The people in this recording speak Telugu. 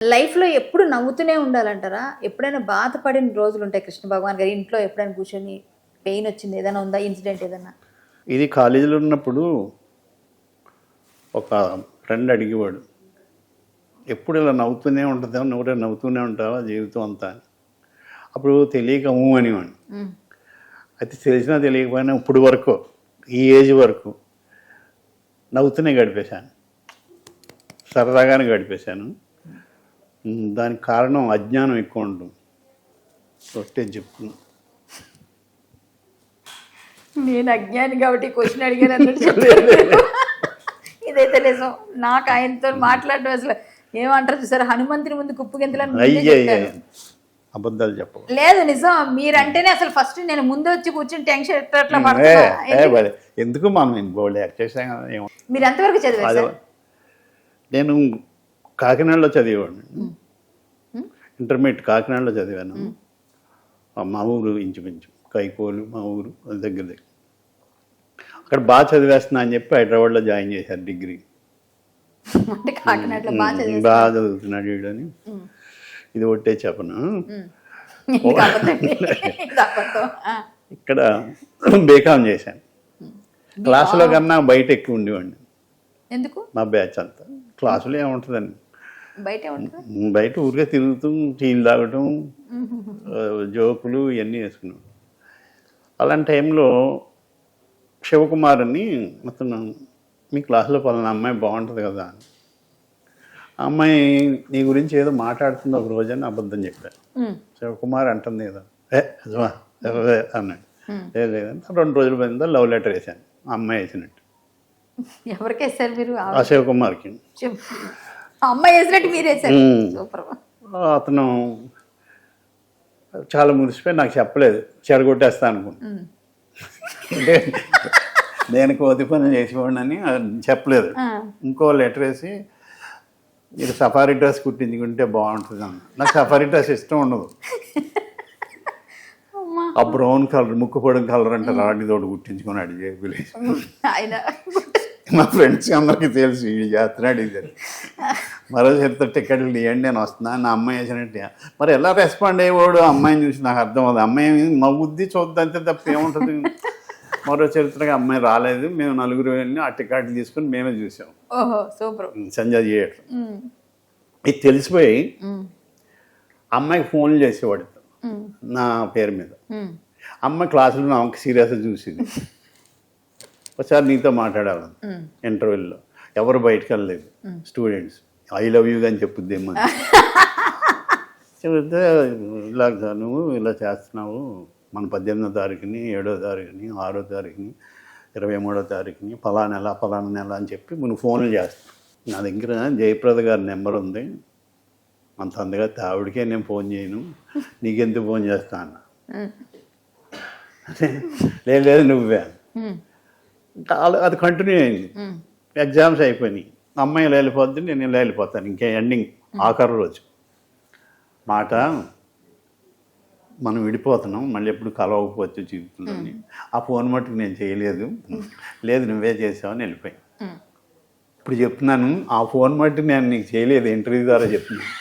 లైఫ్‌లో ఎప్పుడు నవ్వుతూనే ఉండాలంటారా? ఎప్పుడైనా బాధపడిన రోజులుంటాయి కృష్ణ భగవాన్ గారు ఇంట్లో ఎప్పుడైనా కూర్చొని పెయిన్ వచ్చింది ఏదైనా ఉందా? ఇన్సిడెంట్ ఏదన్నా? ఇది కాలేజీలో ఉన్నప్పుడు ఒక ఫ్రెండ్ అడిగేవాడు, ఎప్పుడు ఇలా నవ్వుతూనే ఉంటుందా, నువ్వురే నవ్వుతూనే ఉంటావా జీవితం అంతా అని. అప్పుడు తెలియక అనేవాడిని. అయితే తెలిసినా తెలియకపోయినా ఇప్పుడు వరకు ఈ ఏజ్ వరకు నవ్వుతూనే గడిపేశాను, సరదాగానే గడిపేశాను. దానికి కారణం అజ్ఞానం ఎక్కువ ఉంటుంది. ఒకటే చెప్తున్నా, నేను అజ్ఞాని కాబట్టి క్వశ్చన్ అడిగాను అన్నట్టు చెప్పారు. ఇదైతే నిజం. నాకు ఆయనతో మాట్లాడడం అసలు ఏమంటారు చూసారు, హనుమంతుని ముందు కుప్పు గింతలని అబద్ధాలు చెప్పవు. లేదు నిజం. మీరంటేనే అసలు ఫస్ట్ నేను ముందు వచ్చి కూర్చొని టెన్షన్ ఎట్లా పడుతున్నా. ఎందుకు మనం బోల్డ్ యాక్ట్ చేసాం కదా. మీరు ఎంతవరకు చదివారు? నేను కాకినాడలో చదివేవాడిని. ఇంటర్మీడియట్ కాకినాడలో చదివాను. మా ఊరు ఇంచుమించు కైకోలు, మా ఊరు దగ్గర దగ్గర. అక్కడ బాగా చదివేస్తున్నా అని చెప్పి హైదరాబాద్లో జాయిన్ చేశారు డిగ్రీ. బాగా చదువుతున్నాడు వీడని. ఇది ఒకటే చెప్పను. ఇక్కడ బీకామ్ చేశాను. క్లాసులో కన్నా బయట ఎక్కువ ఉండేవాడిని. ఎందుకు? మా బ్యాచ్ అంతా. క్లాసులో ఏముంటుందండి, బయట ఊరికే తిరుగుతూ టీలు తాగటం, జోకులు ఇవన్నీ వేసుకున్నాం. అలాంటి టైంలో శివకుమార్ అని మొత్తం మీ క్లాసులో పలానా అమ్మాయి బాగుంటుంది కదా, ఆ అమ్మాయి నీ గురించి ఏదో మాట్లాడుతుంది ఒక రోజు అని అబద్ధం చెప్పారు. శివకుమార్ అంటుంది ఏదో అన్నాడు. లేదంటే 2 రోజుల మీద లవ్ లెటర్ వేసాను, ఆ అమ్మాయి వేసినట్టు. ఎవరికి వేసారు మీరు? ఆ శివకుమార్కి. అమ్మాయి వేసినట్టు మీరు వేసారు. అతను చాలా మురిసిపోయి నాకు చెప్పలేదు, చెడగొట్టేస్తా అనుకున్నాను. అంటే నేను కోతి పని చేసేవాడిని చెప్పలేదు. ఇంకో లెటర్ వేసి ఇది సఫారీ డ్రెస్ కుట్టించుకుంటే బాగుంటుంది అన్న. నాకు సఫారీ డ్రెస్ ఇష్టం ఉండదు. ఆ బ్రౌన్ కలర్, ముక్కు పొడం కలర్ అంటే రాడి తోడు కుట్టించుకొని అడిగి మా ఫ్రెండ్స్ అందరికీ తెలిసి ఇది చేస్తున్నాడు. ఇది మరో చెప్తే టికెట్లు ఇవ్వండి నేను వస్తున్నా, నా అమ్మాయి వేసినట్టు. మరి ఎలా రెస్పాండ్ అయ్యేవాడు అమ్మాయిని చూసి నాకు అర్థం అవుతుంది. అమ్మాయి నవ్వుద్ది చూద్దంతే తప్ప ఏముంటుంది. మరో చరిత్రగా అమ్మాయి రాలేదు, మేము 4 వెళ్ళి ఆ టికెట్లు తీసుకుని మేమే చూసాం. సంజయ్ థియేటర్. ఇది తెలిసిపోయి అమ్మాయికి ఫోన్లు చేసేవాడు నా పేరు మీద. అమ్మాయి క్లాసులో నాకు సీరియస్గా చూసింది. ఒకసారి నీతో మాట్లాడాలి ఇంటర్వ్యూలో, ఎవరు బయటకు వెళ్ళలేదు స్టూడెంట్స్. ఐ లవ్ యూ అని చెప్పుద్దేమో చెబితే, ఇలా నువ్వు ఇలా చేస్తున్నావు, మన 18వ తారీఖుని, 7వ తారీఖుని, 6వ తారీఖుని, 23వ తారీఖుని, ఫలానా నెల అని చెప్పి నువ్వు ఫోన్లు చేస్తావు. నా దగ్గర జయప్రద గారి నెంబర్ ఉంది, అంత అందుగా ఆవిడకే నేను ఫోన్ చేయను, నీకెందుకు ఫోన్ చేస్తా అన్న. లేదు నువ్వే. అది కంటిన్యూ అయింది. ఎగ్జామ్స్ అయిపోయినాయి, అమ్మాయి వెళ్ళిపోద్ది, నేను ఇలా వెళ్ళిపోతాను. ఇంకా ఎండింగ్ ఆఖరి రోజు మాట, మనం విడిపోతున్నాం, మళ్ళీ ఎప్పుడు కలవకపోవచ్చు జీవితంలోని. ఆ ఫోన్ మట్టుకు నేను చేయలేదు, లేదు నువ్వే చేసావని వెళ్ళిపోయాను. ఇప్పుడు చెప్తున్నాను, ఆ ఫోన్ మట్టుకు నేను నీకు చేయలేదు, ఇంటర్వ్యూ ద్వారా చెప్తున్నాను.